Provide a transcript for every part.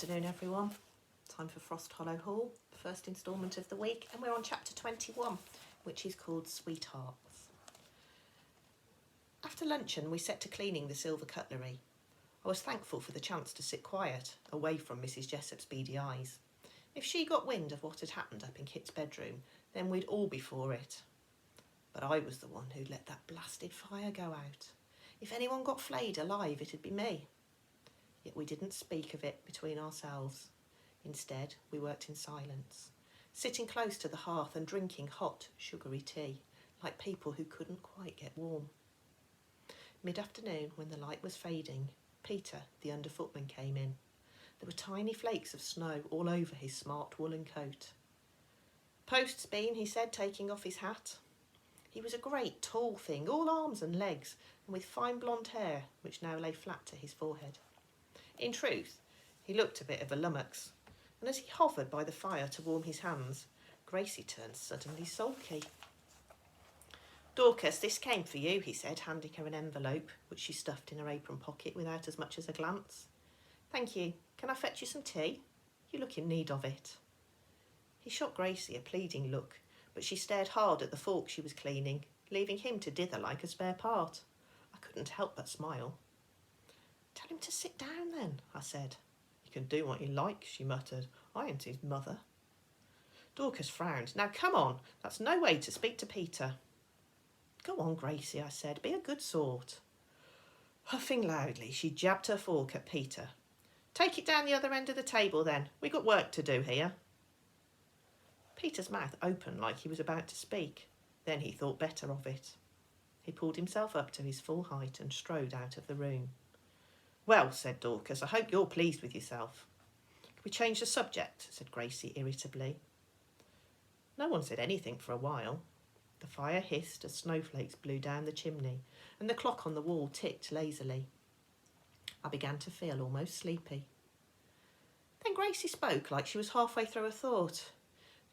afternoon, everyone. Time for Frost Hollow Hall, first instalment of the week, and we're on chapter 21, which is called Sweethearts. After luncheon, we set to cleaning the silver cutlery. I was thankful for the chance to sit quiet, away from Mrs. Jessop's beady eyes. If she got wind of what had happened up in Kit's bedroom, then we'd all be for it. But I was the one who'd let that blasted fire go out. If anyone got flayed alive, it'd be me. Yet we didn't speak of it between ourselves. Instead, we worked in silence, sitting close to the hearth and drinking hot, sugary tea, like people who couldn't quite get warm. Mid-afternoon, when the light was fading, Peter, the underfootman, came in. There were tiny flakes of snow all over his smart woolen coat. "Post's been," he said, taking off his hat. He was a great tall thing, all arms and legs, and with fine blonde hair, which now lay flat to his forehead. In truth, he looked a bit of a lummox, and as he hovered by the fire to warm his hands, Gracie turned suddenly sulky. "Dorcas, this came for you," he said, handing her an envelope, which she stuffed in her apron pocket without as much as a glance. "Thank you. Can I fetch you some tea? You look in need of it." He shot Gracie a pleading look, but she stared hard at the fork she was cleaning, leaving him to dither like a spare part. I couldn't help but smile. "Tell him to sit down then," I said. "He can do what he likes," she muttered. "I ain't his mother." Dorcas frowned. "Now come on, that's no way to speak to Peter." "Go on, Gracie," I said. "Be a good sort." Huffing loudly, she jabbed her fork at Peter. "Take it down the other end of the table then. We got work to do here." Peter's mouth opened like he was about to speak. Then he thought better of it. He pulled himself up to his full height and strode out of the room. "Well," said Dorcas, "I hope you're pleased with yourself." "Can we change the subject?" said Gracie irritably. No one said anything for a while. The fire hissed as snowflakes blew down the chimney, and the clock on the wall ticked lazily. I began to feel almost sleepy. Then Gracie spoke like she was halfway through a thought.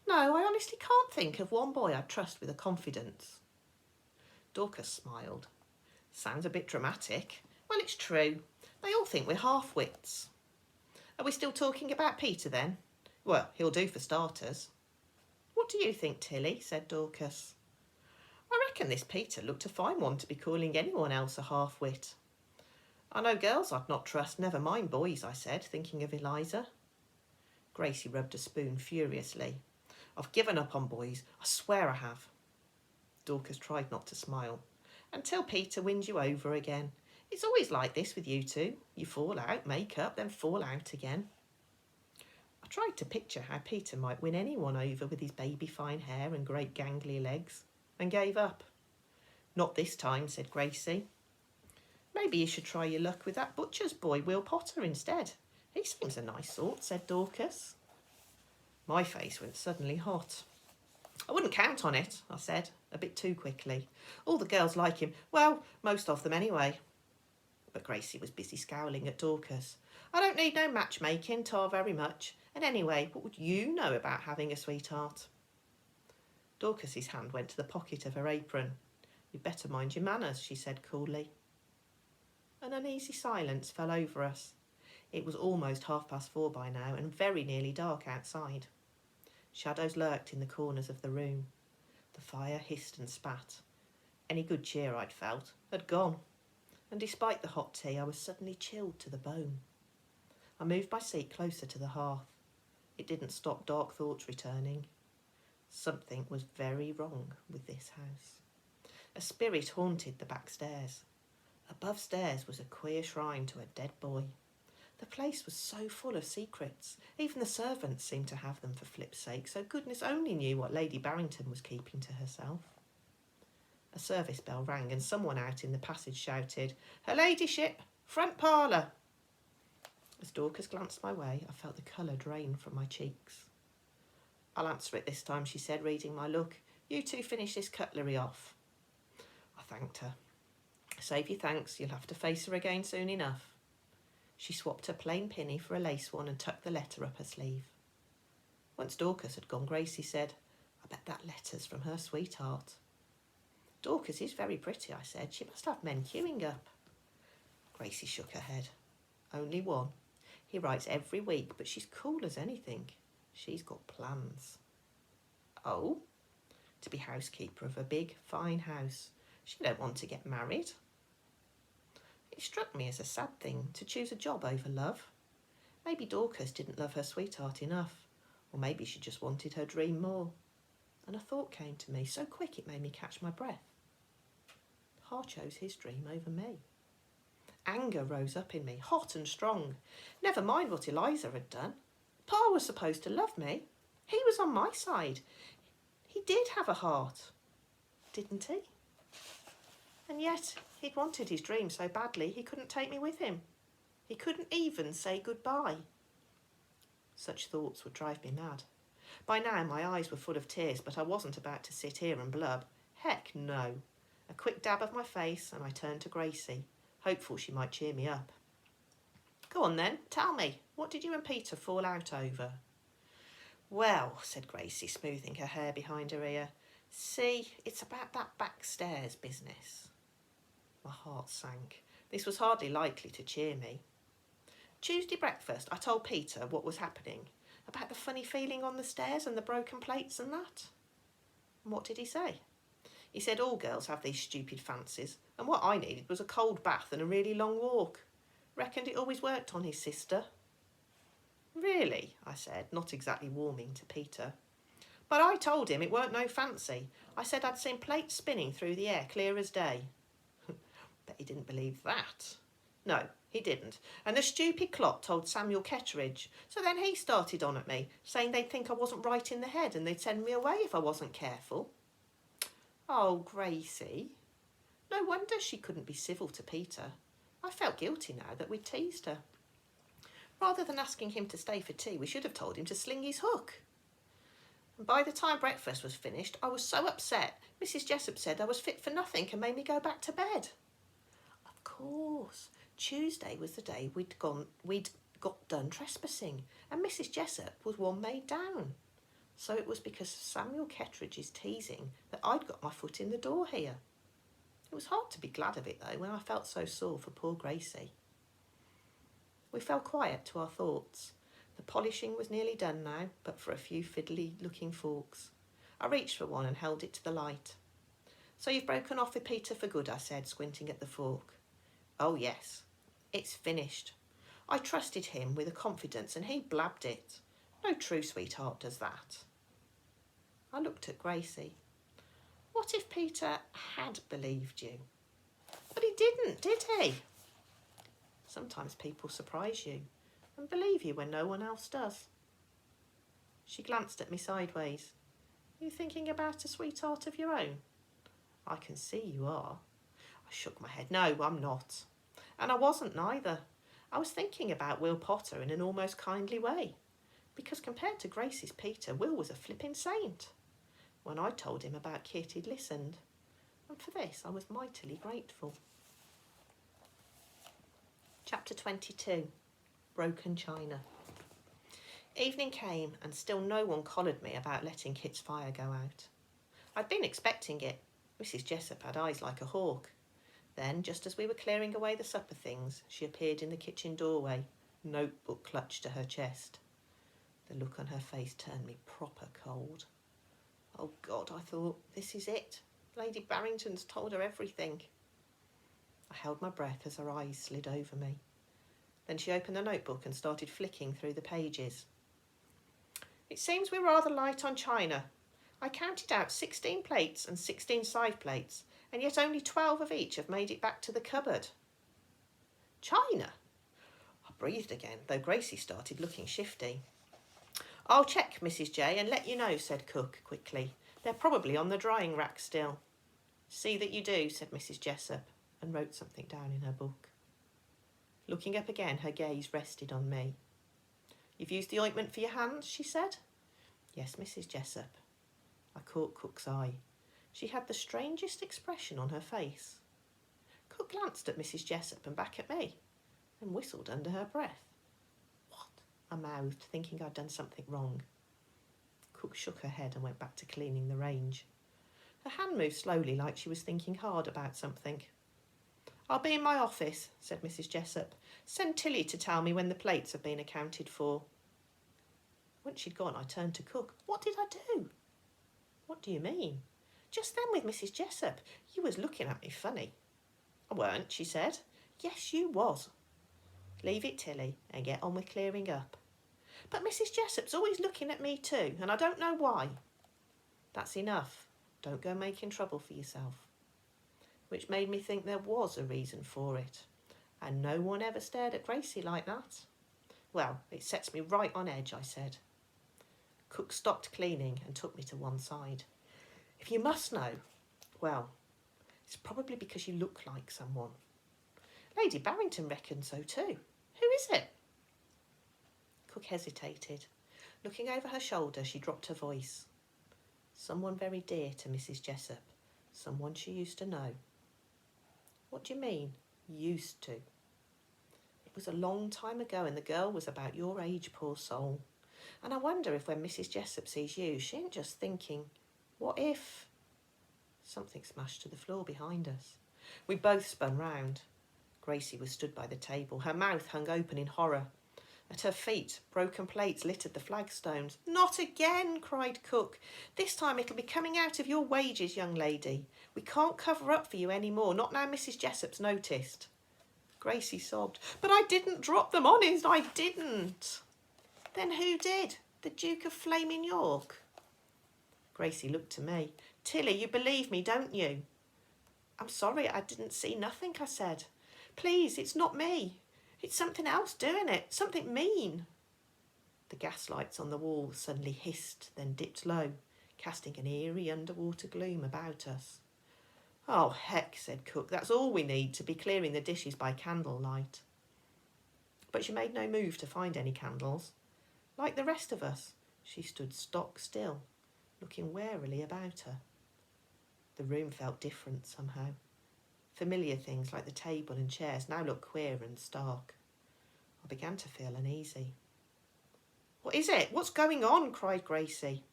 "No, I honestly can't think of one boy I'd trust with a confidence." Dorcas smiled. "Sounds a bit dramatic. Well, it's true. They all think we're half-wits." "Are we still talking about Peter then?" "Well, he'll do for starters." "What do you think, Tilly?" said Dorcas. "I reckon this Peter looked a fine one to be calling anyone else a half-wit." "I know girls I'd not trust, never mind boys," I said, thinking of Eliza. Gracie rubbed a spoon furiously. "I've given up on boys, I swear I have." Dorcas tried not to smile. "Until Peter wins you over again. It's always like this with you two. You fall out, make up, then fall out again." I tried to picture how Peter might win anyone over with his baby fine hair and great gangly legs, and gave up. "Not this time," said Gracie. "Maybe you should try your luck with that butcher's boy, Will Potter, instead. He seems a nice sort," said Dorcas. My face went suddenly hot. "I wouldn't count on it," I said, a bit too quickly. "All the girls like him. Well, most of them anyway." But Gracie was busy scowling at Dorcas. "I don't need no matchmaking, tar very much. And anyway, what would you know about having a sweetheart?" Dorcas's hand went to the pocket of her apron. "You'd better mind your manners," she said coolly. An uneasy silence fell over us. It was almost 4:30 by now, and very nearly dark outside. Shadows lurked in the corners of the room. The fire hissed and spat. Any good cheer I'd felt had gone, and despite the hot tea, I was suddenly chilled to the bone. I moved my seat closer to the hearth. It didn't stop dark thoughts returning. Something was very wrong with this house. A spirit haunted the back stairs. Above stairs was a queer shrine to a dead boy. The place was so full of secrets. Even the servants seemed to have them for flip's sake, so goodness only knew what Lady Barrington was keeping to herself. A service bell rang and someone out in the passage shouted, "Her ladyship, front parlour." As Dorcas glanced my way, I felt the colour drain from my cheeks. "I'll answer it this time," she said, reading my look. "You two finish this cutlery off." I thanked her. "Save your thanks, you'll have to face her again soon enough." She swapped her plain pinny for a lace one and tucked the letter up her sleeve. Once Dorcas had gone, Gracie said, "I bet that letter's from her sweetheart." "Dorcas is very pretty," I said. "She must have men queuing up." Gracie shook her head. "Only one. He writes every week, but she's cool as anything. She's got plans. Oh? To be housekeeper of a big, fine house. She don't want to get married. It struck me as a sad thing to choose a job over love. Maybe Dorcas didn't love her sweetheart enough, or maybe she just wanted her dream more. And a thought came to me, so quick it made me catch my breath. Pa chose his dream over me. Anger rose up in me, hot and strong. Never mind what Eliza had done. Pa was supposed to love me. He was on my side. He did have a heart, didn't he? And yet he'd wanted his dream so badly he couldn't take me with him. He couldn't even say goodbye. Such thoughts would drive me mad. By now my eyes were full of tears, but I wasn't about to sit here and blub. Heck no. A quick dab of my face and I turned to Gracie, hopeful she might cheer me up. Go on then, tell me, what did you and Peter fall out over? Well, said Gracie, smoothing her hair behind her ear, see, it's about that backstairs business. My heart sank. This was hardly likely to cheer me. Tuesday breakfast, I told Peter what was happening, about the funny feeling on the stairs and the broken plates and that. And what did he say? He said all girls have these stupid fancies, and what I needed was a cold bath and a really long walk. Reckoned it always worked on his sister. Really, I said, not exactly warming to Peter. But I told him it weren't no fancy. I said I'd seen plates spinning through the air clear as day. Bet he didn't believe that. No, he didn't. And the stupid clock told Samuel Ketteridge. So then he started on at me, saying they'd think I wasn't right in the head and they'd send me away if I wasn't careful. Oh, Gracie. No wonder she couldn't be civil to Peter. I felt guilty now that we'd teased her. Rather than asking him to stay for tea, we should have told him to sling his hook. And by the time breakfast was finished, I was so upset, Mrs. Jessup said I was fit for nothing and made me go back to bed. Of course, Tuesday was the day we'd got done trespassing, and Mrs. Jessup was one made down. So it was because of Samuel Ketteridge's teasing that I'd got my foot in the door here. It was hard to be glad of it, though, when I felt so sore for poor Gracie. We fell quiet to our thoughts. The polishing was nearly done now, but for a few fiddly-looking forks. I reached for one and held it to the light. So you've broken off with Peter for good, I said, squinting at the fork. Oh, yes. It's finished. I trusted him with a confidence and he blabbed it. No true sweetheart does that. I looked at Gracie. What if Peter had believed you? But he didn't, did he? Sometimes people surprise you and believe you when no one else does. She glanced at me sideways. You thinking about a sweetheart of your own? I can see you are. I shook my head. No, I'm not. And I wasn't neither. I was thinking about Will Potter in an almost kindly way. Because compared to Gracie's Peter, Will was a flipping saint. When I told him about Kit, he'd listened. And for this, I was mightily grateful. Chapter 22. Broken China. Evening came and still no one collared me about letting Kit's fire go out. I'd been expecting it. Mrs. Jessup had eyes like a hawk. Then, just as we were clearing away the supper things, she appeared in the kitchen doorway, notebook clutched to her chest. The look on her face turned me proper cold. Oh God, I thought, this is it. Lady Barrington's told her everything. I held my breath as her eyes slid over me. Then she opened the notebook and started flicking through the pages. It seems we're rather light on china. I counted out 16 plates and 16 side plates, and yet only 12 of each have made it back to the cupboard. China? I breathed again, though Gracie started looking shifty. I'll check, Mrs. J, and let you know, said Cook quickly. They're probably on the drying rack still. See that you do, said Mrs. Jessup, and wrote something down in her book. Looking up again, her gaze rested on me. You've used the ointment for your hands, she said. Yes, Mrs. Jessup. I caught Cook's eye. She had the strangest expression on her face. Cook glanced at Mrs. Jessup and back at me, and whistled under her breath. What? I mouthed, thinking I'd done something wrong. Cook shook her head and went back to cleaning the range. Her hand moved slowly, like she was thinking hard about something. I'll be in my office, said Mrs. Jessup. Send Tilly to tell me when the plates have been accounted for. Once she'd gone, I turned to Cook. What did I do? What do you mean? Just then with Mrs. Jessup. You was looking at me funny. I weren't, she said. Yes, you was. Leave it, Tilly, and get on with clearing up. But Mrs. Jessup's always looking at me too, and I don't know why. That's enough. Don't go making trouble for yourself. Which made me think there was a reason for it. And no one ever stared at Gracie like that. Well, it sets me right on edge, I said. Cook stopped cleaning and took me to one side. If you must know, well, it's probably because you look like someone. Lady Barrington reckons so too. Who is it? Cook hesitated. Looking over her shoulder, she dropped her voice. Someone very dear to Mrs. Jessup. Someone she used to know. What do you mean, used to? It was a long time ago and the girl was about your age, poor soul. And I wonder if when Mrs. Jessup sees you, she ain't just thinking, what if? Something smashed to the floor behind us. We both spun round. Gracie was stood by the table, her mouth hung open in horror. At her feet, broken plates littered the flagstones. Not again, cried Cook. This time it'll be coming out of your wages, young lady. We can't cover up for you any more, not now Mrs. Jessup's noticed. Gracie sobbed. But I didn't drop them, honest, I didn't. Then who did? The Duke of Flaming York? Gracie looked to me. Tilly, you believe me, don't you? I'm sorry, I didn't see nothing, I said. Please, it's not me. It's something else doing it, something mean. The gas lights on the wall suddenly hissed, then dipped low, casting an eerie underwater gloom about us. Oh, heck, said Cook, that's all we need to be clearing the dishes by candlelight. But she made no move to find any candles. Like the rest of us, she stood stock still, looking warily about her. The room felt different somehow. Familiar things like the table and chairs now looked queer and stark. I began to feel uneasy. What is it? What's going on? Cried Gracie.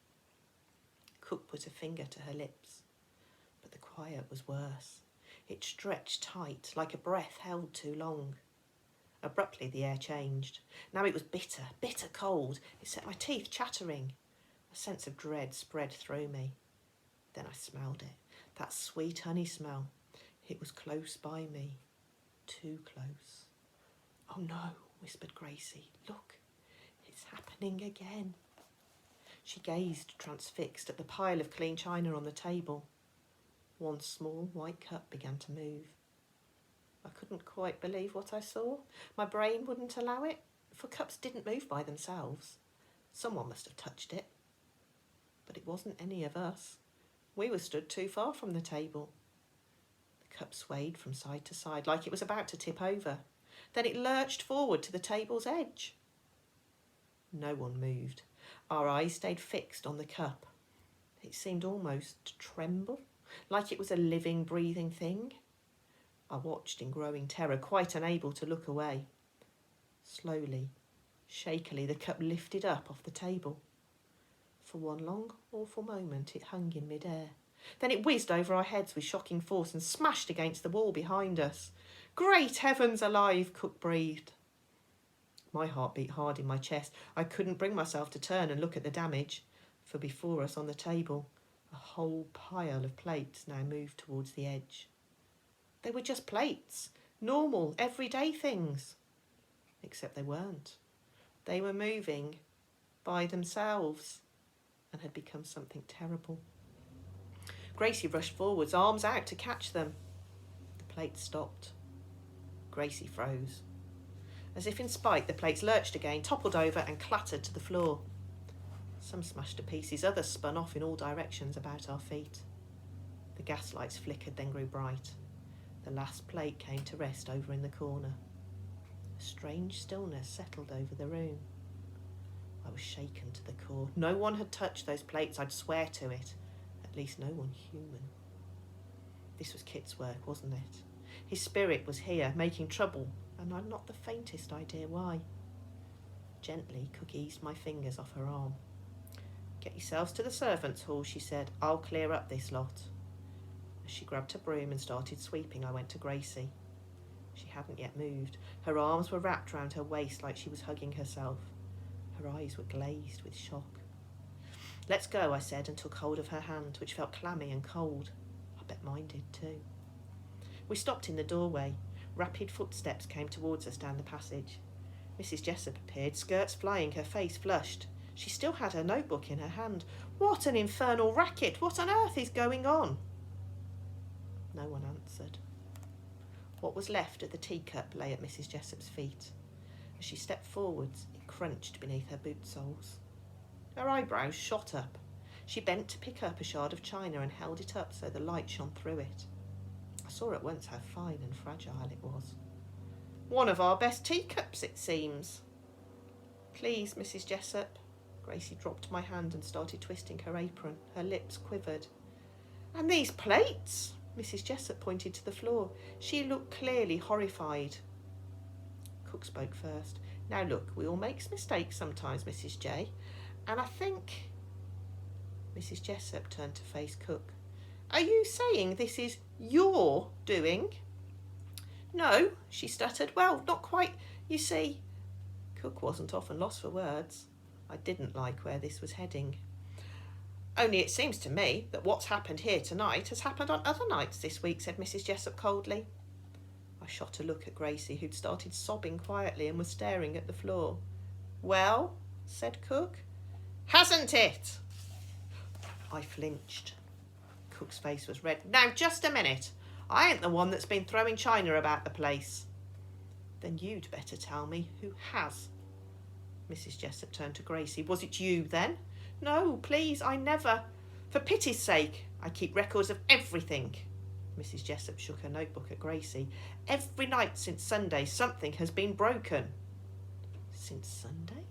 Cook put a finger to her lips, but the quiet was worse. It stretched tight, like a breath held too long. Abruptly the air changed. Now it was bitter, bitter cold. It set my teeth chattering. A sense of dread spread through me. Then I smelled it, that sweet honey smell. It was close by me, too close. Oh no, whispered Gracie. Look, it's happening again. She gazed transfixed at the pile of clean china on the table. One small white cup began to move. I couldn't quite believe what I saw. My brain wouldn't allow it, for cups didn't move by themselves. Someone must have touched it. But it wasn't any of us. We were stood too far from the table. The cup swayed from side to side like it was about to tip over. Then it lurched forward to the table's edge. No one moved. Our eyes stayed fixed on the cup. It seemed almost to tremble, like it was a living, breathing thing. I watched in growing terror, quite unable to look away. Slowly, shakily, the cup lifted up off the table. For one long, awful moment, it hung in mid-air. Then it whizzed over our heads with shocking force and smashed against the wall behind us. Great heavens alive, Cook breathed. My heart beat hard in my chest. I couldn't bring myself to turn and look at the damage, for before us on the table, a whole pile of plates now moved towards the edge. They were just plates, normal, everyday things. Except they weren't. They were moving by themselves and had become something terrible. Gracie rushed forwards, arms out to catch them. The plates stopped. Gracie froze. As if in spite, the plates lurched again, toppled over and clattered to the floor. Some smashed to pieces, others spun off in all directions about our feet. The gas lights flickered, then grew bright. The last plate came to rest over in the corner. A strange stillness settled over the room. I was shaken to the core. No one had touched those plates, I'd swear to it. At least no one human. This was Kit's work, wasn't it? His spirit was here, making trouble, and I'd not the faintest idea why. Gently, Cook eased my fingers off her arm. Get yourselves to the servants' hall, she said. I'll clear up this lot. As she grabbed her broom and started sweeping, I went to Gracie. She hadn't yet moved. Her arms were wrapped round her waist like she was hugging herself. Her eyes were glazed with shock. "Let's go," I said, and took hold of her hand, which felt clammy and cold. I bet mine did too. We stopped in the doorway. Rapid footsteps came towards us down the passage. Mrs. Jessup appeared, skirts flying, her face flushed. She still had her notebook in her hand. "What an infernal racket! What on earth is going on?" No one answered. What was left of the teacup lay at Mrs. Jessup's feet. As she stepped forwards, it crunched beneath her boot soles. Her eyebrows shot up. She bent to pick up a shard of china and held it up so the light shone through it. I saw at once how fine and fragile it was. "One of our best teacups, it seems." "Please, Mrs. Jessup." Gracie dropped my hand and started twisting her apron. Her lips quivered. "And these plates?" Mrs. Jessup pointed to the floor. She looked clearly horrified. Cook spoke first. "Now look, we all make mistakes sometimes, Mrs. J. And I think..." Mrs. Jessup turned to face Cook. "Are you saying this is your doing?" "No," she stuttered. "Well, not quite. You see..." Cook wasn't often lost for words. I didn't like where this was heading. "Only it seems to me that what's happened here tonight has happened on other nights this week," said Mrs. Jessup coldly. I shot a look at Gracie, who'd started sobbing quietly and was staring at the floor. "Well," said Cook. "Hasn't it?" I flinched. Cook's face was red. "Now, just a minute. I ain't the one that's been throwing china about the place." "Then you'd better tell me who has." Mrs. Jessup turned to Gracie. "Was it you, then?" "No, please, I never..." "For pity's sake, I keep records of everything." Mrs. Jessup shook her notebook at Gracie. "Every night since Sunday, something has been broken." "Since Sunday?"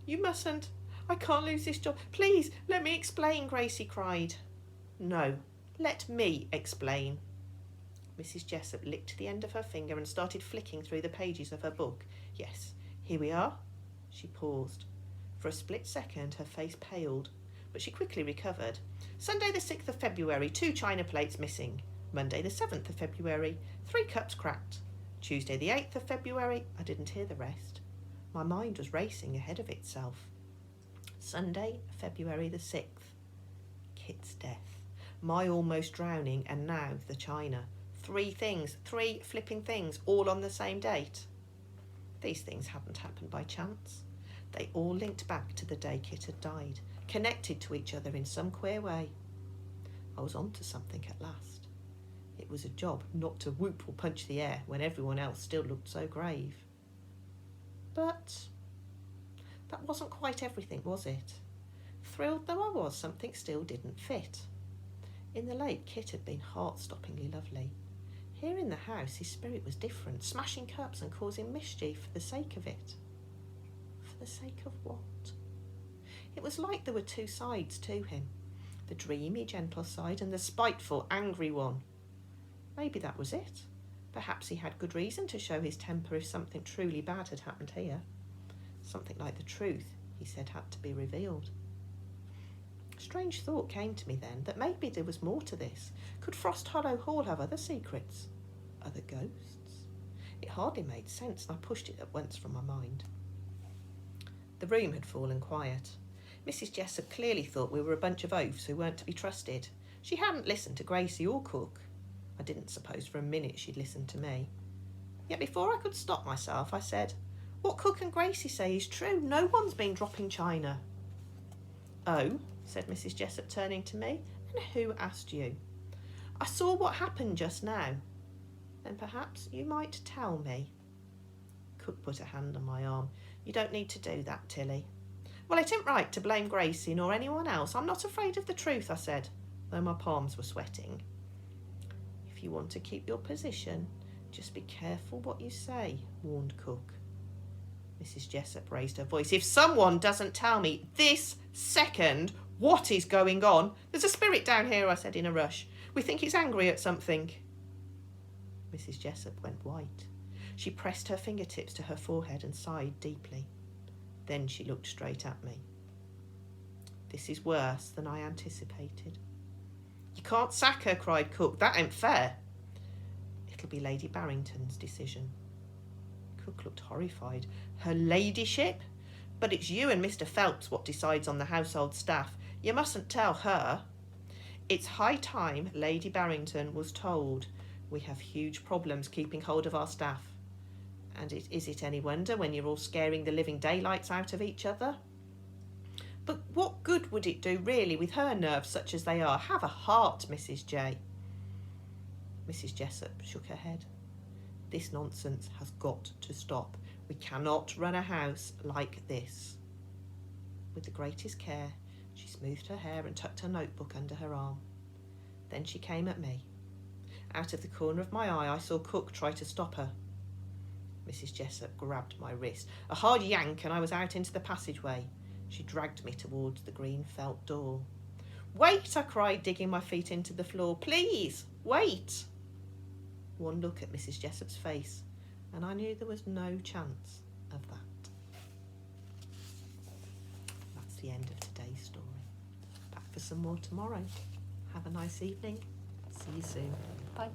"You mustn't. I can't lose this job. Please, let me explain," Gracie cried. "No, let me explain." Mrs. Jessup licked the end of her finger and started flicking through the pages of her book. "Yes, here we are." She paused. For a split second, her face paled, but she quickly recovered. "Sunday the 6th of February, 2 china plates missing. Monday the 7th of February, 3 cups cracked. Tuesday the 8th of February..." I didn't hear the rest. My mind was racing ahead of itself. Sunday, February the 6th. Kit's death. My almost drowning, and now the china. 3 things, 3 flipping things, all on the same date. These things hadn't happened by chance. They all linked back to the day Kit had died, connected to each other in some queer way. I was on to something at last. It was a job not to whoop or punch the air when everyone else still looked so grave. But that wasn't quite everything, was it? Thrilled though I was, something still didn't fit. In the lake, Kit had been heart-stoppingly lovely. Here in the house, his spirit was different, smashing cups and causing mischief for the sake of it. For the sake of what? It was like there were 2 sides to him, the dreamy, gentle side and the spiteful, angry one. Maybe that was it. Perhaps he had good reason to show his temper if something truly bad had happened here. Something like the truth, he said, had to be revealed. A strange thought came to me then, that maybe there was more to this. Could Frost Hollow Hall have other secrets? Other ghosts? It hardly made sense, and I pushed it at once from my mind. The room had fallen quiet. Mrs. Jessup clearly thought we were a bunch of oafs who weren't to be trusted. She hadn't listened to Gracie or Cook. I didn't suppose for a minute she'd listened to me. Yet before I could stop myself, I said, "What Cook and Gracie say is true. No one's been dropping china." "Oh," said Mrs. Jessup, turning to me. "And who asked you?" "I saw what happened just now." "Then perhaps you might tell me." Cook put a hand on my arm. "You don't need to do that, Tilly." "Well, it ain't right to blame Gracie nor anyone else. I'm not afraid of the truth," I said, though my palms were sweating. "If you want to keep your position, just be careful what you say," warned Cook. Mrs. Jessup raised her voice. "If someone doesn't tell me this second what is going on..." "There's a spirit down here," I said in a rush. "We think it's angry at something." Mrs. Jessup went white. She pressed her fingertips to her forehead and sighed deeply. Then she looked straight at me. "This is worse than I anticipated." "You can't sack her," cried Cook. "That ain't fair." "If It'll be Lady Barrington's decision. Cook looked horrified. Her ladyship? But it's you and Mr. Phelps what decides on the household staff. You mustn't tell her. It's high time Lady Barrington was told. We have huge problems keeping hold of our staff. And is it any wonder when you're all scaring the living daylights out of each other? But what good would it do really with her nerves such as they are? Have a heart, Mrs. J. Mrs. Jessup shook her head. This nonsense has got to stop. We cannot run a house like this. With the greatest care, she smoothed her hair and tucked her notebook under her arm. Then she came at me. Out of the corner of my eye, I saw Cook try to stop her. Mrs. Jessup grabbed my wrist. A hard yank and I was out into the passageway. She dragged me towards the green felt door. Wait, I cried, digging my feet into the floor. Please, wait. One look at Mrs. Jessup's face, and I knew there was no chance of that. That's the end of today's story. Back for some more tomorrow. Have a nice evening. See you soon. Bye.